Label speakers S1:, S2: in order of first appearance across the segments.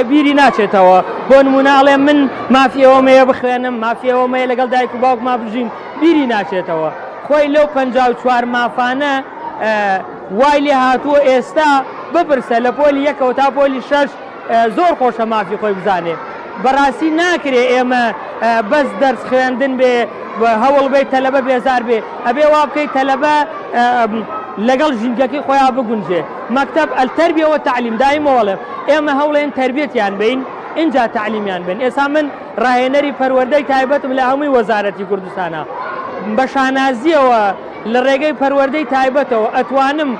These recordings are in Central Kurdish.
S1: بیری ناچێتەوە بۆ نموناڵێ من مافیەوەمەیە بخوێنم مافیەوەمەیە لەگەڵ دایک و باوک ما بژین بیری ناچێتەوە خۆی لەو 54 مافانە وای لێ هاتووە ئێستا بپرسە لە پۆلی یەکەوە تا پۆلی 6 زۆر خۆشە مافی خۆی بزانێ بەڕاستی ناکرێ ئێمە بەس دەرس خوێندن بێ هەوڵ بێت تەلەبە بێزار بێ ئەبێ وا بکەیت تەلەبە لەگەڵ ژینگەکەی خۆیان بگونجێ مەکتەب التەربیە وەتەعلیم دایمەوەڵێ ئێمە هەوڵێن تەربیەتیان بین اینجا تعلیمیان بن ئێستا من ڕاهێنەری پەروەردەی تایبەتم لە هەمووی وەزارەتی کوردستانە بە شانازیەوە لە ڕێگەی پەروەردەی تایبەتەوە ئەتوانم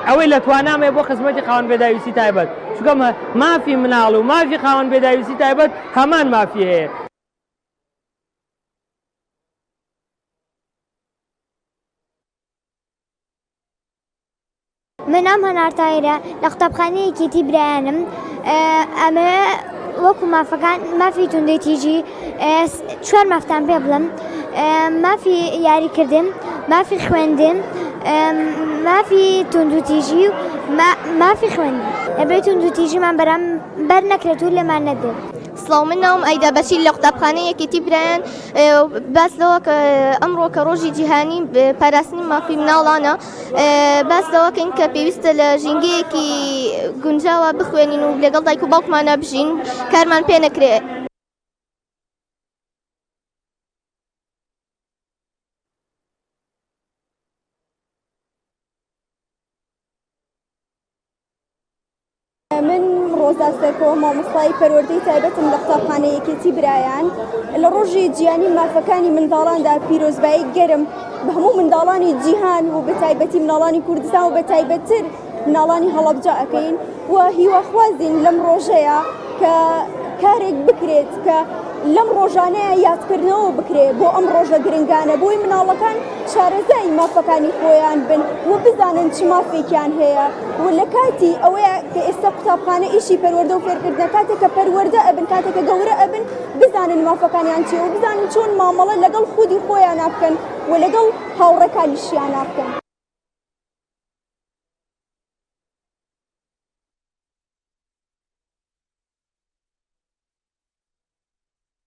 S1: ئەوەی لە توانامێ بۆ خزمەتی خاوەن بێداویستی تایبەت چونکە مافی مناڵ و مافی خاوەن بێداویستی تایبەت هەمان مافی هەیە.
S2: منام هەنار تایرە لە قوتابخانەیەکی تیبرایانم ئەمە وەکو مافەکان مافی توندەی تیژی 4 مافتان پێ بڵم مافی یاریکردن مافی خوێندن مافی توندوتیژی و مافی خوێندن لەبێت توندوتیژیمان بەر نەکرێت و لێمان نەدێت.
S3: سڵاو من ناوم ئەیدا بەشیر لە قوتابخانەیەکی تیبرایان باس لەوە کە ئەمڕۆ کە ڕۆژی جیهانی پاراستنی مافی مناڵانە باس لەوەکەین کە پێویستە لە ژینگەیەکی گونجاوە بخوێنین و لەگەڵ دایک و باوکمانە بژین کارمان پێ نەکرێت.
S4: من ڕۆزا سەرکەوە مامۆستای پەروەردەی تایبەتم لە قوتابخانەیەکی تیبرایان لە ڕۆژی جیهانی مافەکانی منداڵاندا پیرۆزبایی گەرم بە هەموو منداڵانی جیهان و بە تایبەتی مناڵانی کوردستان و بە تایبەتتر مناڵانی هەڵەبجە ئەکەین و هیواخوازین لەم ڕۆژەیە کە کارێک بکرێت کە لەم ڕۆژانەیە یادکردنەوە بکرێت بۆ ئەم ڕۆژە گرنگانە بۆی مناڵەکان شارەزای مافەکانی خۆیان بن و بزانن چ مافێکیان هەیە و لە کاتی ئەوەیە کە ئێستا قوتابخانە ئیشی پەروەردە و فێرکردنە کاتێککە پەروەردە ئەبن کاتێککە گەورە ئەبن بزانن مافەکانیان چیە و بزانن چۆن مامەڵە لەگەڵ خودی خۆیان نابکەن و لەگەڵ هاوڕێکانیشیان نابکەن.